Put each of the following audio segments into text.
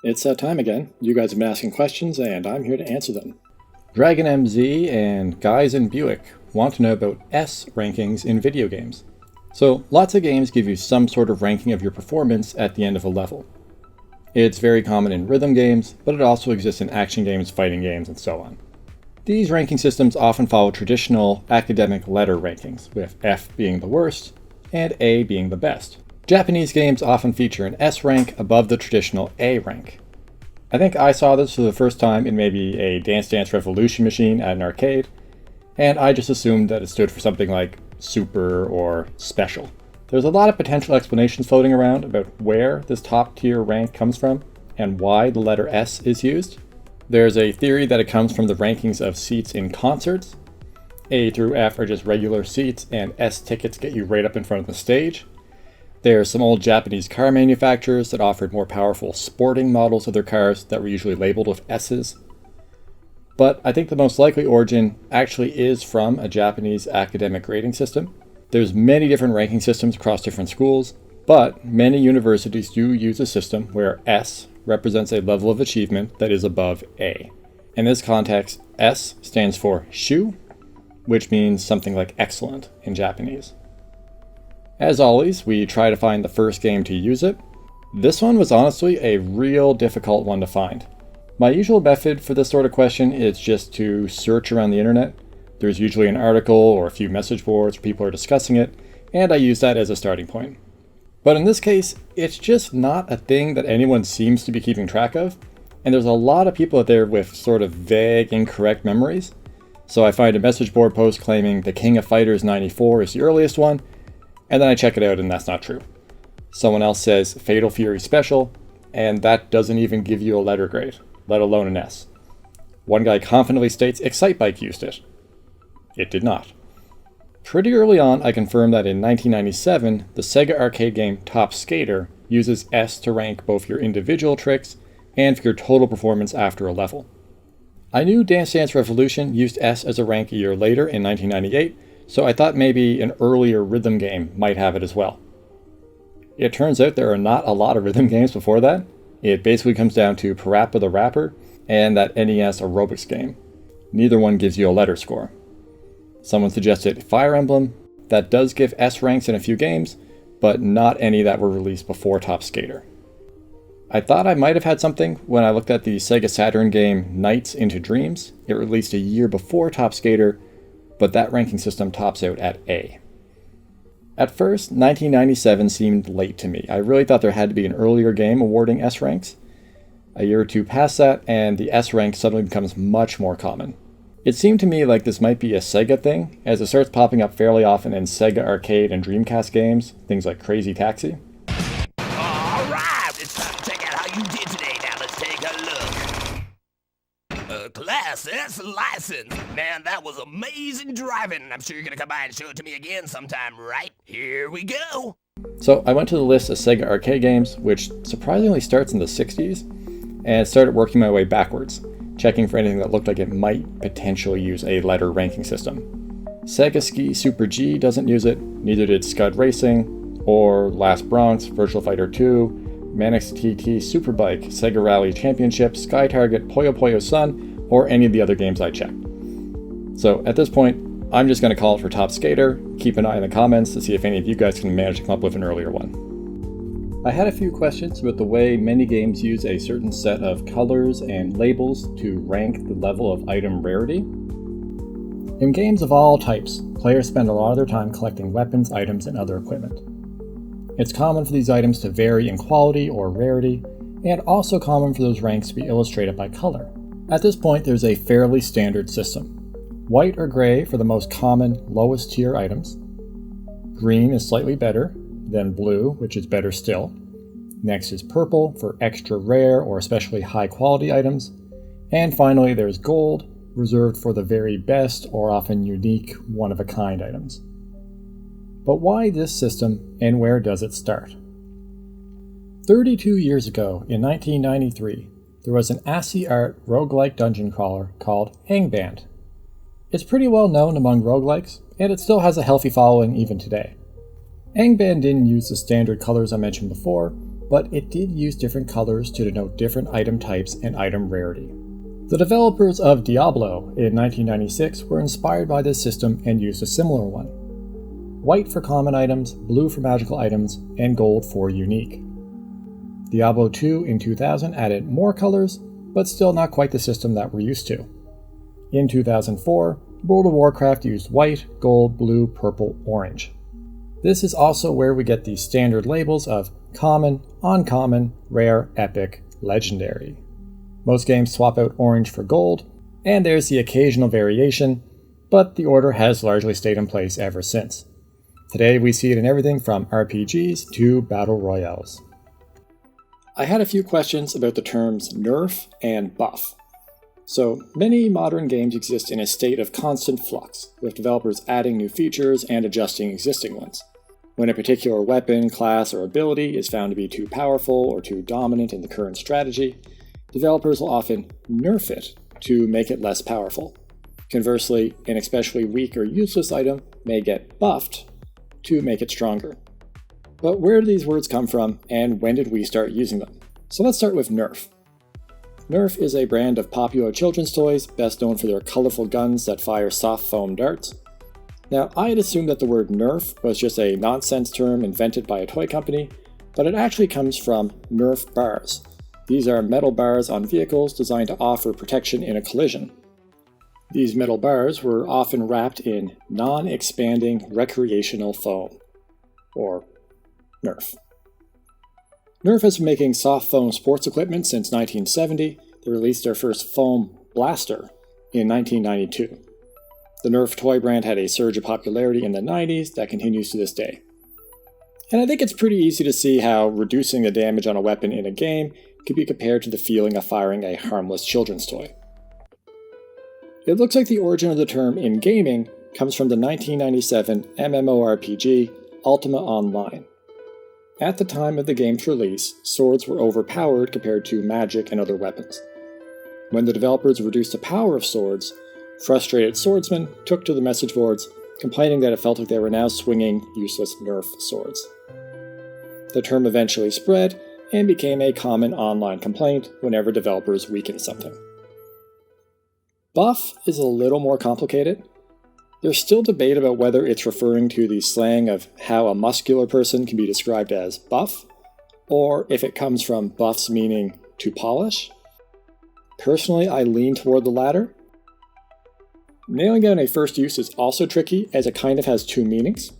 It's that time again. You guys have been asking questions, and I'm here to answer them. Dragon MZ and Guys in Buick want to know about S rankings in video games. So, lots of games give you some sort of ranking of your performance at the end of a level. It's very common in rhythm games, but it also exists in action games, fighting games, and so on. These ranking systems often follow traditional academic letter rankings, with F being the worst and A being the best. Japanese games often feature an S rank above the traditional A rank. I think I saw this for the first time in maybe a Dance Dance Revolution machine at an arcade, and I just assumed that it stood for something like super or special. There's a lot of potential explanations floating around about where this top tier rank comes from and why the letter S is used. There's a theory that it comes from the rankings of seats in concerts. A through F are just regular seats, and S tickets get you right up in front of the stage. There's some old Japanese car manufacturers that offered more powerful sporting models of their cars that were usually labeled with S's. But I think the most likely origin actually is from a Japanese academic grading system. There's many different ranking systems across different schools, but many universities do use a system where S represents a level of achievement that is above A. In this context, S stands for Shu, which means something like excellent in Japanese. As always, we try to find the first game to use it. This one was honestly a real difficult one to find. My usual method for this sort of question is just to search around the internet. There's usually an article or a few message boards where people are discussing it, and I use that as a starting point. But in this case, it's just not a thing that anyone seems to be keeping track of, and there's a lot of people out there with sort of vague, incorrect memories. So I find a message board post claiming the King of Fighters 94 is the earliest one, and then I check it out and that's not true. Someone else says Fatal Fury Special, and that doesn't even give you a letter grade, let alone an S. One guy confidently states Excitebike used it. It did not. Pretty early on, I confirmed that in 1997, the Sega arcade game Top Skater uses S to rank both your individual tricks and for your total performance after a level. I knew Dance Dance Revolution used S as a rank a year later in 1998, so I thought maybe an earlier rhythm game might have it as well. It turns out there are not a lot of rhythm games before that. It basically comes down to Parappa the Rapper and that NES aerobics game. Neither one gives you a letter score. Someone suggested Fire Emblem. That does give S ranks in a few games, but not any that were released before Top Skater. I thought I might have had something when I looked at the Sega Saturn game Nights into Dreams. It released a year before Top Skater, but that ranking system tops out at A. At first, 1997 seemed late to me. I really thought there had to be an earlier game awarding S ranks. A year or two past that, and the S rank suddenly becomes much more common. It seemed to me like this might be a Sega thing, as it starts popping up fairly often in Sega Arcade and Dreamcast games, things like Crazy Taxi. Alright, it's time to check out how you did today. Now let's take a look. Class S license. Man, that was amazing driving. I'm sure you're gonna come by and show it to me again sometime, right? Here we go. So I went to the list of Sega arcade games, which surprisingly starts in the 60s, and started working my way backwards, checking for anything that looked like it might potentially use a letter ranking system. Sega Ski Super G doesn't use it, neither did Scud Racing, or Last Bronx, Virtual Fighter 2, Manix TT Superbike, Sega Rally Championship, Sky Target, Puyo Puyo Sun, or any of the other games I checked. So at this point, I'm just going to call it for Top Skater, keep an eye in the comments to see if any of you guys can manage to come up with an earlier one. I had a few questions about the way many games use a certain set of colors and labels to rank the level of item rarity. In games of all types, players spend a lot of their time collecting weapons, items, and other equipment. It's common for these items to vary in quality or rarity, and also common for those ranks to be illustrated by color. At this point, there's a fairly standard system. White or gray for the most common, lowest tier items. Green is slightly better, then blue, which is better still. Next is purple for extra rare or especially high quality items. And finally, there's gold, reserved for the very best or often unique, one-of-a-kind items. But why this system, and where does it start? 32 years ago, in 1993, there was an ASCII art roguelike dungeon crawler called Angband. It's pretty well known among roguelikes, and it still has a healthy following even today. Angband didn't use the standard colors I mentioned before, but it did use different colors to denote different item types and item rarity. The developers of Diablo in 1996 were inspired by this system and used a similar one. White for common items, blue for magical items, and gold for unique. Diablo 2 in 2000 added more colors, but still not quite the system that we're used to. In 2004, World of Warcraft used white, gold, blue, purple, orange. This is also where we get the standard labels of common, uncommon, rare, epic, legendary. Most games swap out orange for gold, and there's the occasional variation, but the order has largely stayed in place ever since. Today we see it in everything from RPGs to battle royales. I had a few questions about the terms nerf and buff. So, many modern games exist in a state of constant flux, with developers adding new features and adjusting existing ones. When a particular weapon, class, or ability is found to be too powerful or too dominant in the current strategy, developers will often nerf it to make it less powerful. Conversely, an especially weak or useless item may get buffed to make it stronger. But where do these words come from, and when did we start using them? So let's start with Nerf. Nerf is a brand of popular children's toys, best known for their colorful guns that fire soft foam darts. Now, I had assumed that the word Nerf was just a nonsense term invented by a toy company, but it actually comes from Nerf bars. These are metal bars on vehicles designed to offer protection in a collision. These metal bars were often wrapped in non-expanding recreational foam, or Nerf. Nerf has been making soft foam sports equipment since 1970. They released their first foam blaster in 1992. The Nerf toy brand had a surge of popularity in the 90s that continues to this day. And I think it's pretty easy to see how reducing the damage on a weapon in a game could be compared to the feeling of firing a harmless children's toy. It looks like the origin of the term in gaming comes from the 1997 MMORPG Ultima Online. At the time of the game's release, swords were overpowered compared to magic and other weapons. When the developers reduced the power of swords, frustrated swordsmen took to the message boards, complaining that it felt like they were now swinging useless Nerf swords. The term eventually spread and became a common online complaint whenever developers weakened something. Buff is a little more complicated. There's still debate about whether it's referring to the slang of how a muscular person can be described as buff, or if it comes from buffs meaning to polish. Personally, I lean toward the latter. Nailing down a first use is also tricky, as it kind of has two meanings.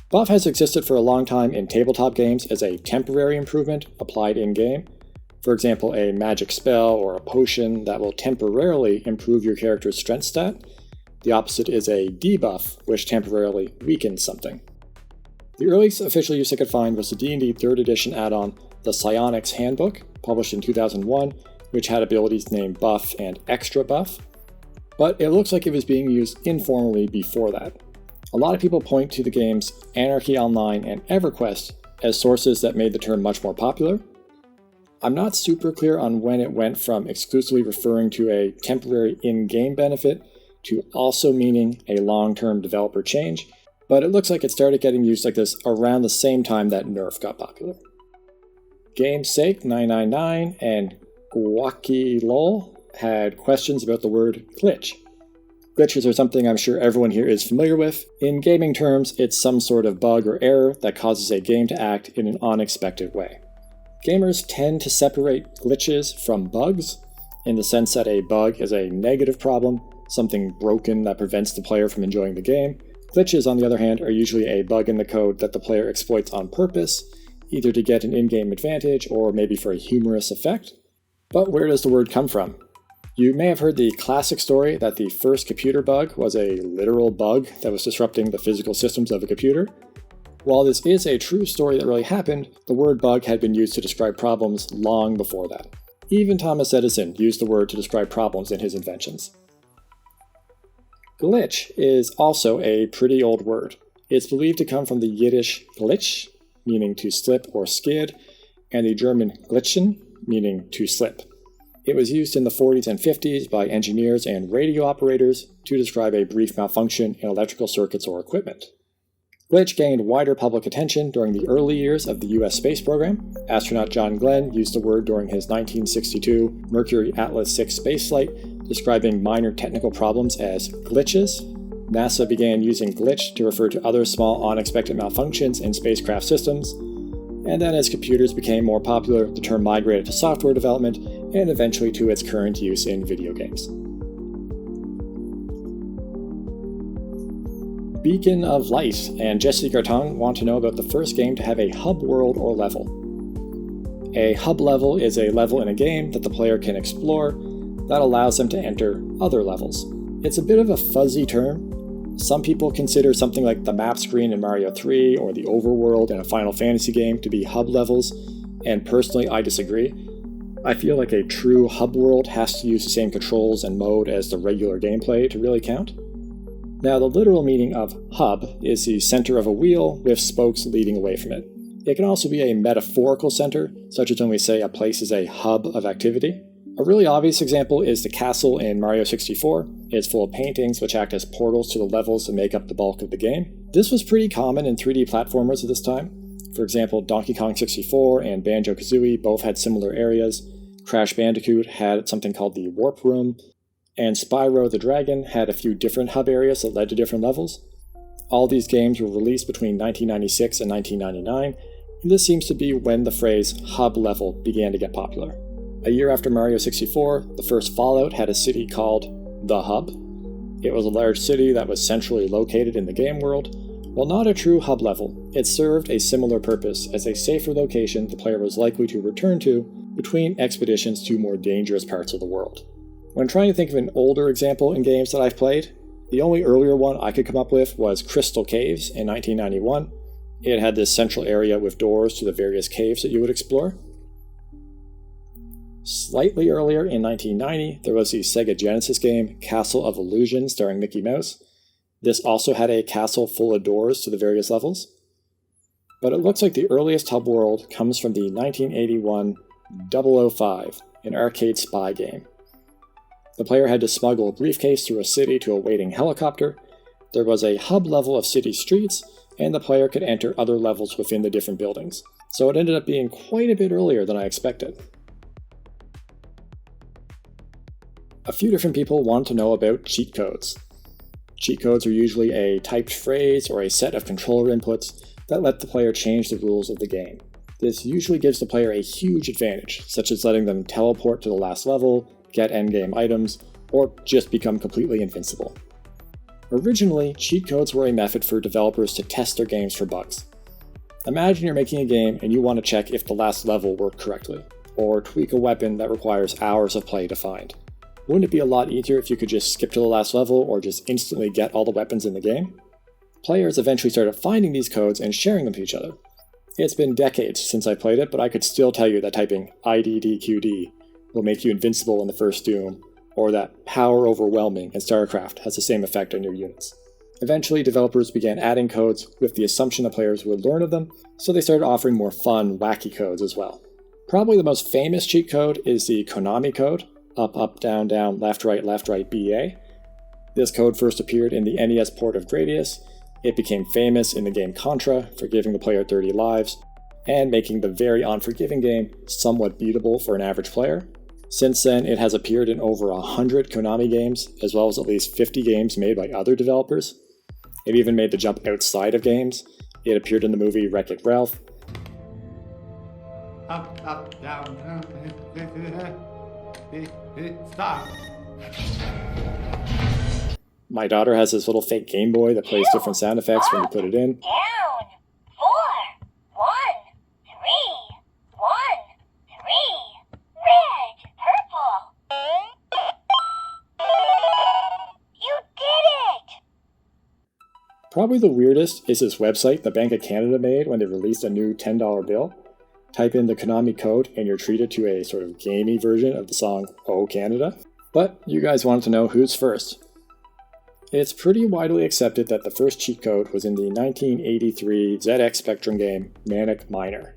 Buff has existed for a long time in tabletop games as a temporary improvement applied in-game. For example, a magic spell or a potion that will temporarily improve your character's strength stat. The opposite is a debuff, which temporarily weakens something. The earliest official use I could find was the D&D 3rd edition add-on, the Psionics Handbook, published in 2001, which had abilities named Buff and Extra Buff. But it looks like it was being used informally before that. A lot of people point to the games Anarchy Online and EverQuest as sources that made the term much more popular. I'm not super clear on when it went from exclusively referring to a temporary in-game benefit to also meaning a long-term developer change, but it looks like it started getting used like this around the same time that Nerf got popular. GameSake999 and GuakiLol had questions about the word glitch. Glitches are something I'm sure everyone here is familiar with. In gaming terms, it's some sort of bug or error that causes a game to act in an unexpected way. Gamers tend to separate glitches from bugs, in the sense that a bug is a negative problem, something broken that prevents the player from enjoying the game. Glitches, on the other hand, are usually a bug in the code that the player exploits on purpose, either to get an in-game advantage or maybe for a humorous effect. But where does the word come from? You may have heard the classic story that the first computer bug was a literal bug that was disrupting the physical systems of a computer. While this is a true story that really happened, the word bug had been used to describe problems long before that. Even Thomas Edison used the word to describe problems in his inventions. Glitch is also a pretty old word. It's believed to come from the Yiddish glitch, meaning to slip or skid, and the German glitschen, meaning to slip. It was used in the 40s and 50s by engineers and radio operators to describe a brief malfunction in electrical circuits or equipment. Glitch gained wider public attention during the early years of the US space program. Astronaut John Glenn used the word during his 1962 Mercury Atlas 6 spaceflight, describing minor technical problems as glitches. NASA began using glitch to refer to other small unexpected malfunctions in spacecraft systems. And then as computers became more popular, the term migrated to software development and eventually to its current use in video games. Beacon of Light and Jesse Gartung want to know about the first game to have a hub world or level. A hub level is a level in a game that the player can explore that allows them to enter other levels. It's a bit of a fuzzy term. Some people consider something like the map screen in Mario 3 or the overworld in a Final Fantasy game to be hub levels, and personally I disagree. I feel like a true hub world has to use the same controls and mode as the regular gameplay to really count. Now, the literal meaning of hub is the center of a wheel with spokes leading away from it. It can also be a metaphorical center, such as when we say a place is a hub of activity. A really obvious example is the castle in Mario 64. It's full of paintings which act as portals to the levels that make up the bulk of the game. This was pretty common in 3D platformers at this time. For example, Donkey Kong 64 and Banjo-Kazooie both had similar areas. Crash Bandicoot had something called the Warp Room, and Spyro the Dragon had a few different hub areas that led to different levels. All these games were released between 1996 and 1999, and this seems to be when the phrase hub level began to get popular. A year after Mario 64, the first Fallout had a city called The Hub. It was a large city that was centrally located in the game world. While not a true hub level, it served a similar purpose as a safer location the player was likely to return to between expeditions to more dangerous parts of the world. When trying to think of an older example in games that I've played, the only earlier one I could come up with was Crystal Caves in 1991. It had this central area with doors to the various caves that you would explore. Slightly earlier, in 1990, there was the Sega Genesis game Castle of Illusion starring Mickey Mouse. This also had a castle full of doors to the various levels. But it looks like the earliest hub world comes from the 1981 005, an arcade spy game. The player had to smuggle a briefcase through a city to a waiting helicopter. There was a hub level of city streets, and the player could enter other levels within the different buildings. So it ended up being quite a bit earlier than I expected. A few different people want to know about cheat codes. Cheat codes are usually a typed phrase or a set of controller inputs that let the player change the rules of the game. This usually gives the player a huge advantage, such as letting them teleport to the last level, get endgame items, or just become completely invincible. Originally, cheat codes were a method for developers to test their games for bugs. Imagine you're making a game and you want to check if the last level worked correctly, or tweak a weapon that requires hours of play to find. Wouldn't it be a lot easier if you could just skip to the last level or just instantly get all the weapons in the game? Players eventually started finding these codes and sharing them to each other. It's been decades since I played it, but I could still tell you that typing IDDQD will make you invincible in the first Doom, or that power overwhelming in StarCraft has the same effect on your units. Eventually, developers began adding codes with the assumption that players would learn of them, so they started offering more fun, wacky codes as well. Probably the most famous cheat code is the Konami code, up, up, down, down, left, right, BA. This code first appeared in the NES port of Gradius. It became famous in the game Contra for giving the player 30 lives, and making the very unforgiving game somewhat beatable for an average player. Since then, it has appeared in over 100 Konami games, as well as at least 50 games made by other developers. It even made the jump outside of games. It appeared in the movie Wreck-It Ralph. Up, up, down, stop. My daughter has this little fake Game Boy that plays different sound effects when you put it in. Down. 4, 1, 3, 1, 3. Red, purple. You did it! Probably the weirdest is this website the Bank of Canada made when they released a new $10 bill. Type in the Konami code and you're treated to a sort of gamey version of the song Oh Canada. But you guys wanted to know who's first. It's pretty widely accepted that the first cheat code was in the 1983 ZX Spectrum game Manic Miner.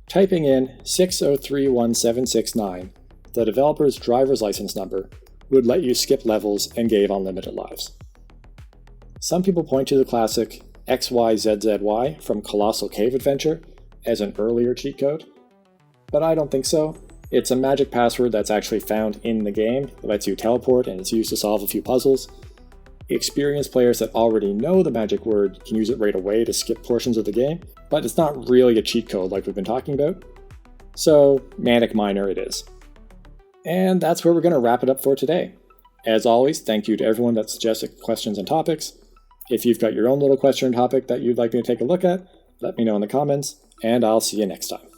Typing in 6031769, the developer's driver's license number, would let you skip levels and gave unlimited lives. Some people point to the classic XYZZY from Colossal Cave Adventure as an earlier cheat code, but I don't think so. It's a magic password that's actually found in the game that lets you teleport, and it's used to solve a few puzzles. Experienced players that already know the magic word can use it right away to skip portions of the game, but it's not really a cheat code like we've been talking about. So, Manic Miner it is. And that's where we're going to wrap it up for today. As always, thank you to everyone that suggested questions and topics. If you've got your own little question or topic that you'd like me to take a look at, let me know in the comments, and I'll see you next time.